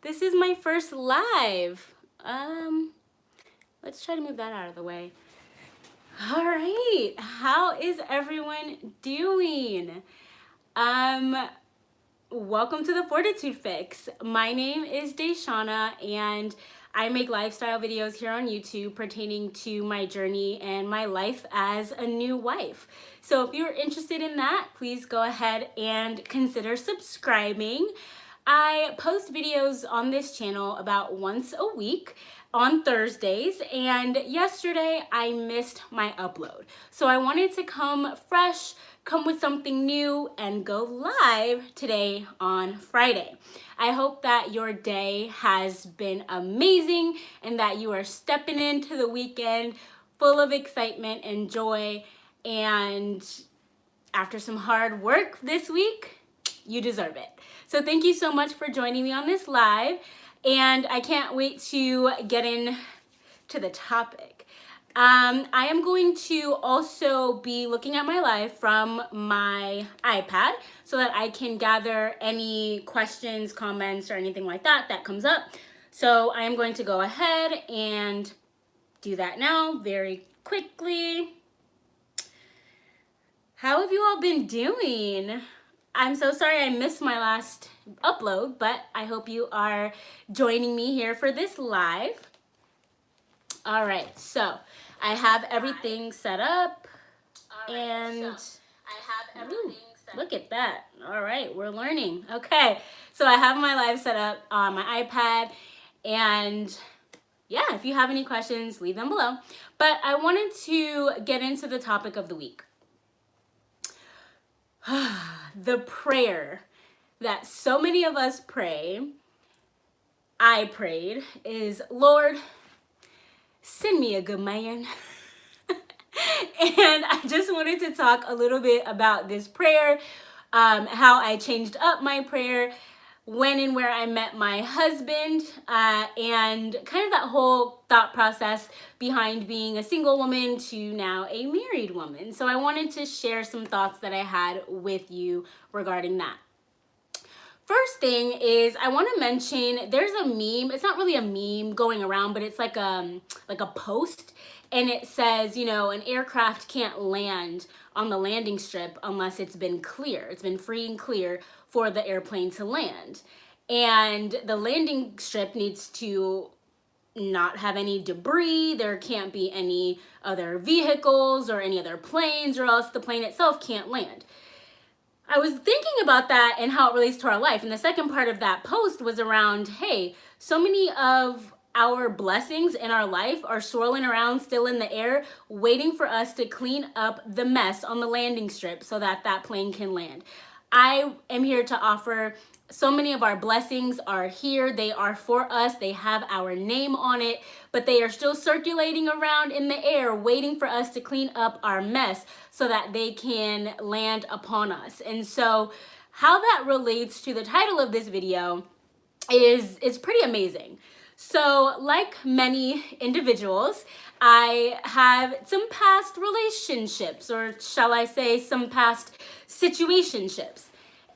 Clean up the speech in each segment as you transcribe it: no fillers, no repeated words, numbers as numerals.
This is my first live. Let's try to move that out of the way. All right, how is everyone doing? Welcome to the Fortitude Fix. My name is Deshauna and I make lifestyle videos here on YouTube pertaining to my journey and my life as a new wife. So if you're interested in that, please go ahead and consider subscribing. I post videos on this channel about once a week on Thursdays, and yesterday I missed my upload. So I wanted to come fresh, come with something new, and go live today on Friday. I hope that your day has been amazing and that you are stepping into the weekend full of excitement and joy, and after some hard work this week, you deserve it. So thank you so much for joining me on this live, and I can't wait to get into the topic. I am going to also be looking at my live from my iPad so that I can gather any questions, comments, or anything like that that comes up. So I am going to go ahead and do that now very quickly. How have you all been doing? I'm so sorry I missed my last upload, but I hope you are joining me here for this live. All right, so I have everything set up, look at that. All right, we're learning. Okay, so I have my live set up on my iPad, and yeah, if you have any questions, leave them below. But I wanted to get into the topic of the week. The prayer that so many of us pray, I prayed, is, Lord, send me a good man. And I just wanted to talk a little bit about this prayer, how I changed up my prayer, when and where I met my husband, and kind of that whole thought process behind being a single woman to now a married woman. So I wanted to share some thoughts that I had with you regarding that. First thing is I want to mention there's a meme. It's not really a meme going around, but it's like a post, and it says, you know, an aircraft can't land on the landing strip unless it's been clear. It's been free and clear for the airplane to land. And the landing strip needs to not have any debris. There can't be any other vehicles or any other planes, or else the plane itself can't land. I was thinking about that and how it relates to our life. And the second part of that post was around, hey, so many of our blessings in our life are swirling around still in the air, waiting for us to clean up the mess on the landing strip so that that plane can land. I am here to offer so many of our blessings are here. They are for us. They have our name on it, but they are still circulating around in the air, waiting for us to clean up our mess so that they can land upon us. And so how that relates to the title of this video is pretty amazing. So like many individuals, I have some past relationships, or shall I say some past situationships.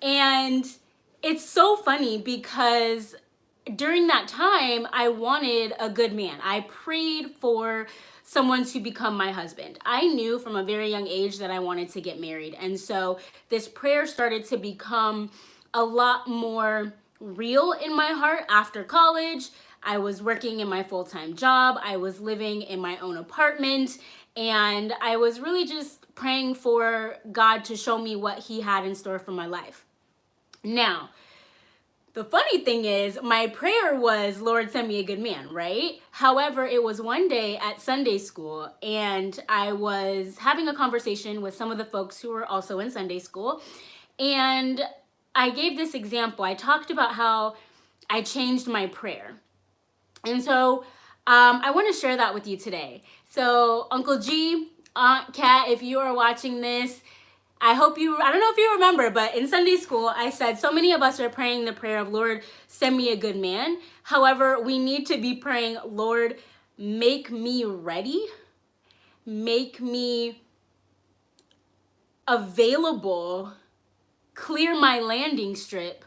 And it's so funny because during that time, I wanted a good man. I prayed for someone to become my husband. I knew from a very young age that I wanted to get married. And so this prayer started to become a lot more real in my heart after college. I was working in my full-time job. I was living in my own apartment, and I was really just praying for God to show me what he had in store for my life. Now, the funny thing is, my prayer was, Lord, send me a good man, right? However, it was one day at Sunday school, and I was having a conversation with some of the folks who were also in Sunday school, and I gave this example. I talked about how I changed my prayer. And so I want to share that with you today. So Uncle G, Aunt Kat, if you are watching this, I don't know if you remember, but in Sunday school, I said so many of us are praying the prayer of, Lord, send me a good man. However, we need to be praying, Lord, make me ready, make me available, clear my landing strip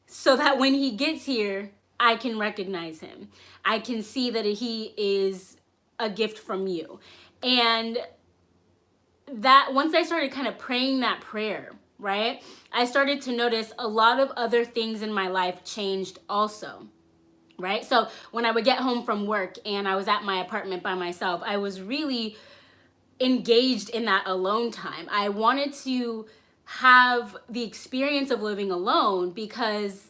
so that when he gets here, I can recognize him. I can see that he is a gift from you. And that once I started kind of praying that prayer, right, I started to notice a lot of other things in my life changed also. Right? So when I would get home from work and I was at my apartment by myself, I was really engaged in that alone time. I wanted to have the experience of living alone because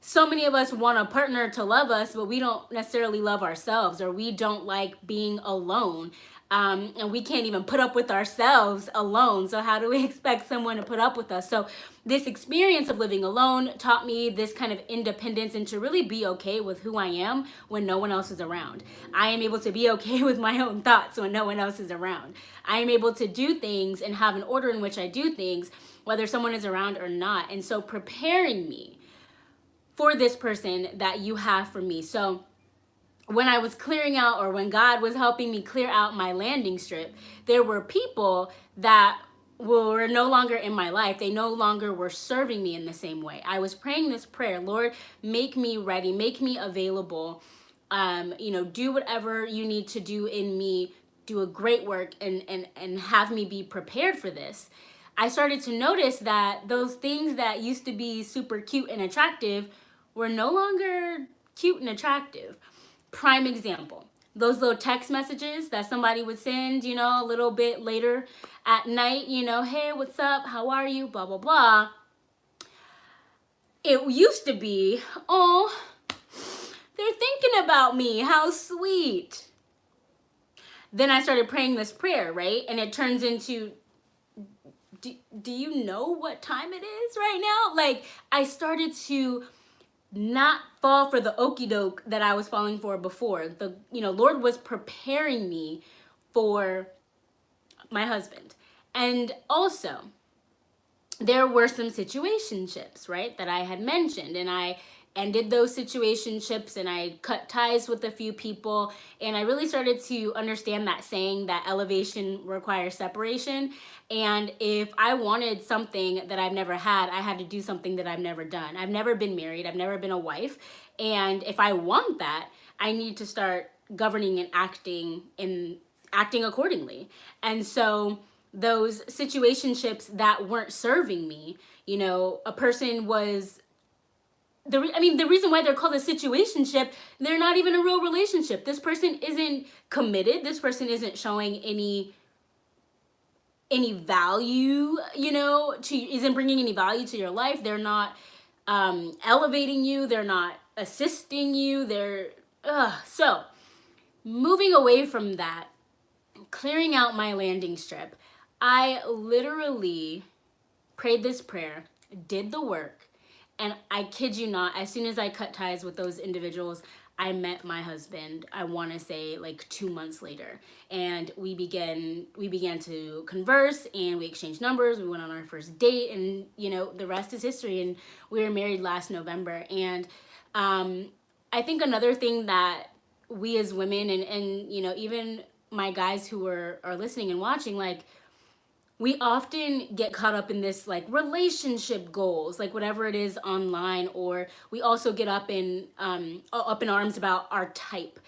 so many of us want a partner to love us, but we don't necessarily love ourselves, or we don't like being alone. And we can't even put up with ourselves alone. So how do we expect someone to put up with us? So this experience of living alone taught me this kind of independence and to really be okay with who I am when no one else is around. I am able to be okay with my own thoughts when no one else is around. I am able to do things and have an order in which I do things, whether someone is around or not. And so preparing me for this person that you have for me. So when I was clearing out, or when God was helping me clear out my landing strip, there were people that were no longer in my life. They no longer were serving me in the same way. I was praying this prayer, Lord, make me ready, make me available. Do whatever you need to do in me, do a great work, and have me be prepared for this. I started to notice that those things that used to be super cute and attractive were no longer cute and attractive. Prime example, those little text messages that somebody would send, a little bit later at night, hey, what's up? How are you? Blah, blah, blah. It used to be, oh, they're thinking about me. How sweet. Then I started praying this prayer, right? And it turns into, do you know what time it is right now? Like, I started to not fall for the okie doke that I was falling for before. The Lord was preparing me for my husband. And also, there were some situationships, right, that I had mentioned, and I ended those situationships and I cut ties with a few people, and I really started to understand that saying that elevation requires separation. And if I wanted something that I've never had, I had to do something that I've never done. I've never been married, I've never been a wife, and if I want that, I need to start governing and acting accordingly. And so those situationships that weren't serving me, a person was the reason why they're called a situationship, they're not even a real relationship. This person isn't committed. This person isn't showing any value, isn't bringing any value to your life. They're not elevating you. They're not assisting you. So moving away from that, clearing out my landing strip, I literally prayed this prayer, did the work, and I kid you not, as soon as I cut ties with those individuals, I met my husband, I want to say like 2 months later. And we began to converse, and we exchanged numbers. We went on our first date, and the rest is history. And we were married last November. And I think another thing that we as women and even my guys who are listening and watching, like, we often get caught up in this like relationship goals, like whatever it is online, or we also get up in arms about our type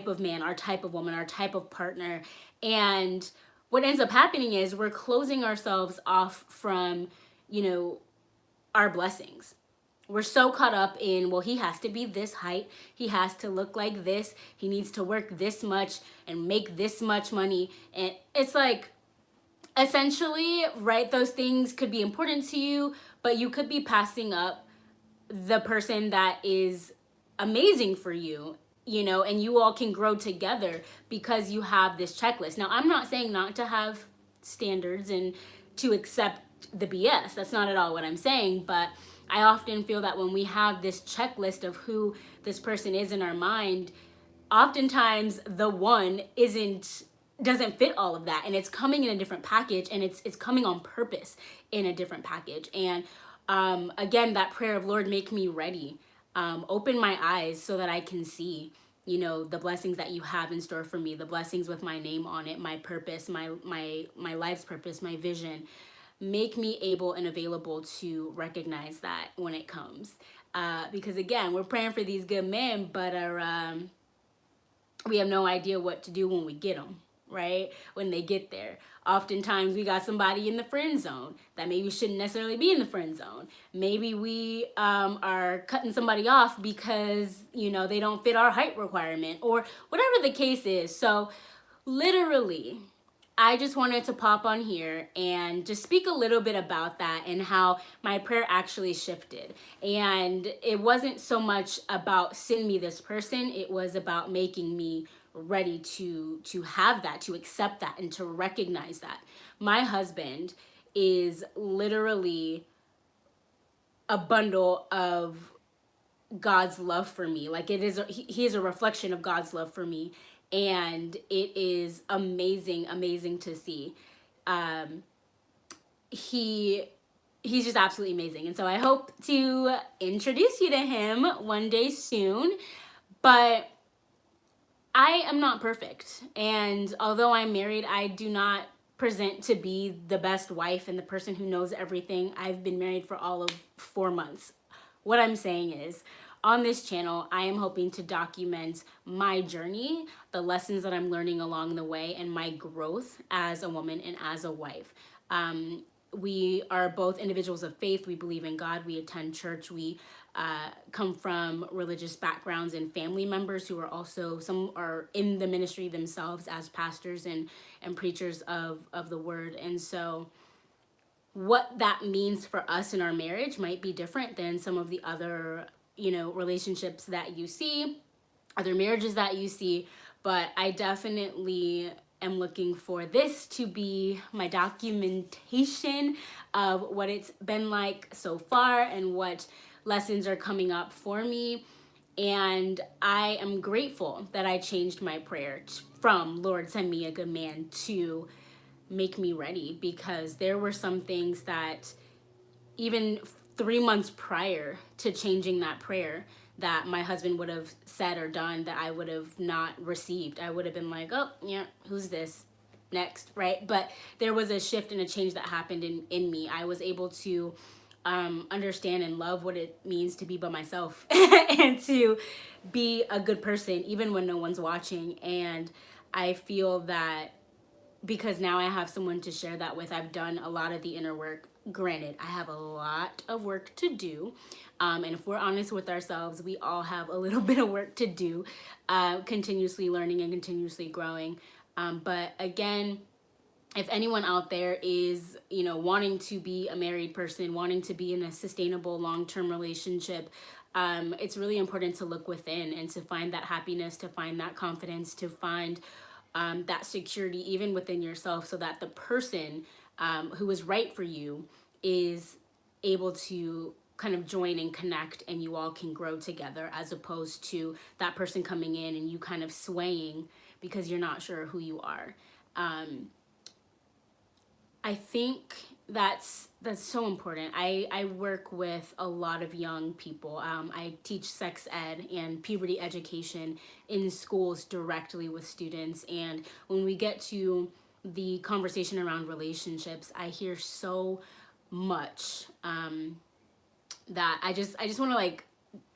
of man, our type of woman, our type of partner. And what ends up happening is we're closing ourselves off from, our blessings. We're so caught up in, well, he has to be this height, he has to look like this, he needs to work this much and make this much money. And it's like, essentially, right, those things could be important to you, but you could be passing up the person that is amazing for you, and you all can grow together because you have this checklist. Now, I'm not saying not to have standards and to accept the BS. That's not at all what I'm saying, but I often feel that when we have this checklist of who this person is in our mind, oftentimes the one doesn't fit all of that, and it's coming in a different package, and it's coming on purpose in a different package. And again, that prayer of, Lord, make me ready, open my eyes so that I can see the blessings that you have in store for me, the blessings with my name on it, my purpose, my life's purpose, my vision. make me able and available to recognize that when it comes. Because again, we're praying for these good men, but we have no idea what to do when we get them, right? When they get there. Oftentimes we got somebody in the friend zone that maybe shouldn't necessarily be in the friend zone. Maybe we are cutting somebody off because, they don't fit our height requirement or whatever the case is. So literally, I just wanted to pop on here and just speak a little bit about that and how my prayer actually shifted. And it wasn't so much about send me this person, it was about making me ready to have that, to accept that, and to recognize that. My husband is literally a bundle of God's love for me. Like he is a reflection of God's love for me, and it is amazing to see. He's just absolutely amazing, and so I hope to introduce you to him one day soon. But I am not perfect, and although I'm married, I do not present to be the best wife and the person who knows everything. I've been married for all of 4 months. What I'm saying is, on this channel, I am hoping to document my journey, the lessons that I'm learning along the way, and my growth as a woman and as a wife. We are both individuals of faith. We believe in God. We attend church. We come from religious backgrounds and family members who are also, some are in the ministry themselves as pastors and preachers of the word. And so what that means for us in our marriage might be different than some of the other, relationships that you see, other marriages that you see. But I definitely am looking for this to be my documentation of what it's been like so far and what lessons are coming up for me. And I am grateful that I changed my prayer from Lord, send me a good man to make me ready, because there were some things that even 3 months prior to changing that prayer that my husband would have said or done that I would have not received. I would have been like, oh, yeah, who's this? Next, right? But there was a shift and a change that happened in me. I was able to understand and love what it means to be by myself and to be a good person, even when no one's watching. And I feel that because now I have someone to share that with, I've done a lot of the inner work. Granted, I have a lot of work to do. And if we're honest with ourselves, we all have a little bit of work to do, continuously learning and continuously growing. But again, if anyone out there is, wanting to be a married person, wanting to be in a sustainable long-term relationship, it's really important to look within and to find that happiness, to find that confidence, to find that security even within yourself, so that the person who is right for you is able to kind of join and connect, and you all can grow together, as opposed to that person coming in and you kind of swaying because you're not sure who you are. I think that's so important. I work with a lot of young people. I teach sex ed and puberty education in schools directly with students. And when we get to the conversation around relationships, I hear so much that I just want to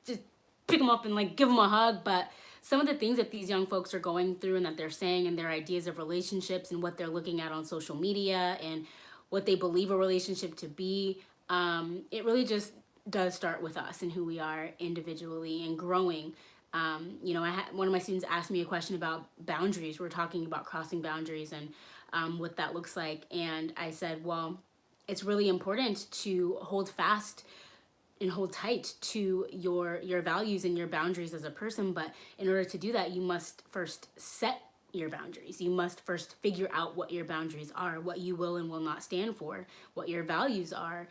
just pick them up and give them a hug. But some of the things that these young folks are going through and that they're saying, and their ideas of relationships and what they're looking at on social media and what they believe a relationship to be, it really just does start with us and who we are individually and growing. One of my students asked me a question about boundaries. We're talking about crossing boundaries and what that looks like. And I said, well, it's really important to hold fast and hold tight to your values and your boundaries as a person. But in order to do that, you must first set your boundaries. You must first figure out what your boundaries are, what you will and will not stand for, what your values are,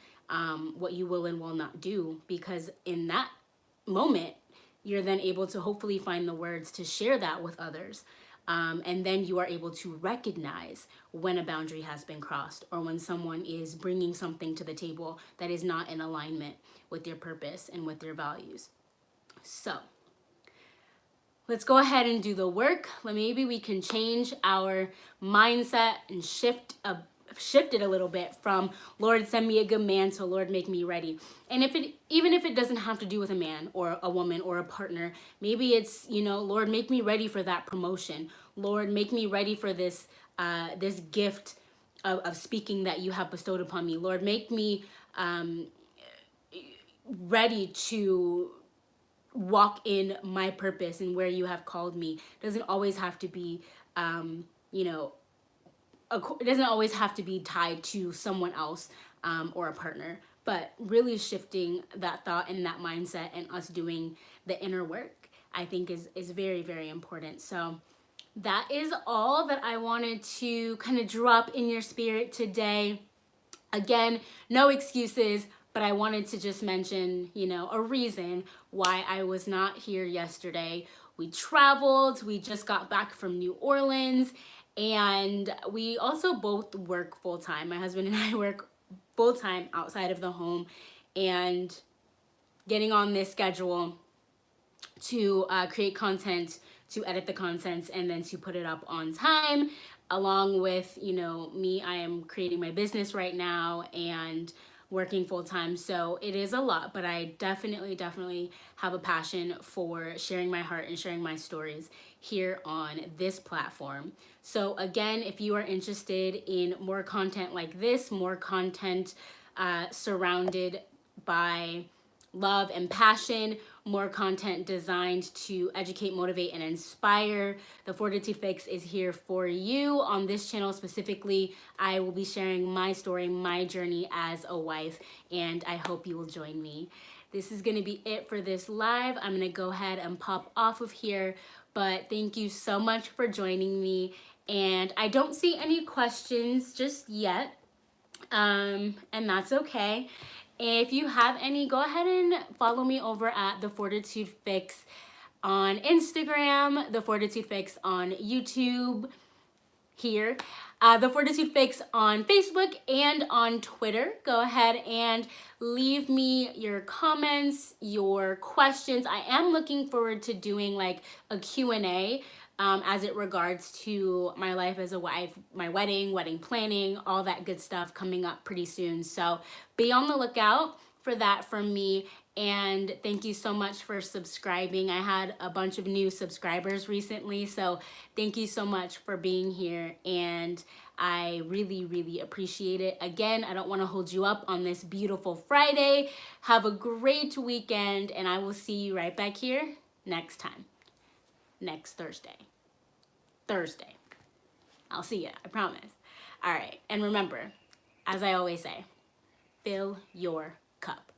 what you will and will not do. Because in that moment, you're then able to hopefully find the words to share that with others. And then you are able to recognize when a boundary has been crossed, or when someone is bringing something to the table that is not in alignment with your purpose and with your values. So let's go ahead and do the work. Maybe we can change our mindset and shift shifted a little bit from Lord, send me a good man, to Lord, make me ready. And even if it doesn't have to do with a man or a woman or a partner, maybe it's, Lord, make me ready for that promotion. Lord, make me ready for this this gift of speaking that you have bestowed upon me. Lord, make me ready to walk in my purpose and where you have called me. It doesn't always have to be, you know, it doesn't always have to be tied to someone else or a partner, but really shifting that thought and that mindset and us doing the inner work, I think is very, very important. So that is all that I wanted to kind of drop in your spirit today. Again, no excuses, but I wanted to just mention, a reason why I was not here yesterday. We traveled, we just got back from New Orleans, and we also both work full time. My husband and I work full time outside of the home, and getting on this schedule to create content, to edit the content, and then to put it up on time, along with, me, I am creating my business right now and working full time. So it is a lot, but I definitely have a passion for sharing my heart and sharing my stories here on this platform. So again, if you are interested in more content like this, more content surrounded by love and passion, more content designed to educate, motivate, and inspire, The Fortitude Fix is here for you. On this channel specifically, I will be sharing my story, my journey as a wife, and I hope you will join me. This is going to be it for this live. I'm going to go ahead and pop off of here, but thank you so much for joining me, and I don't see any questions just yet, and that's okay. If you have any, go ahead and follow me over at The Fortitude Fix on Instagram, The Fortitude Fix on YouTube here, The Fortitude Fix on Facebook and on Twitter. Go ahead and leave me your comments, your questions. I am looking forward to doing like a Q&A as it regards to my life as a wife, my wedding planning, all that good stuff coming up pretty soon. So be on the lookout for that from me. And thank you so much for subscribing. I had a bunch of new subscribers recently, so thank you so much for being here, and I really appreciate it. Again, I don't want to hold you up on this beautiful Friday. Have a great weekend, and I will see you right back here next time, next Thursday. I'll see you, I promise. All right, and remember, as I always say, fill your cup.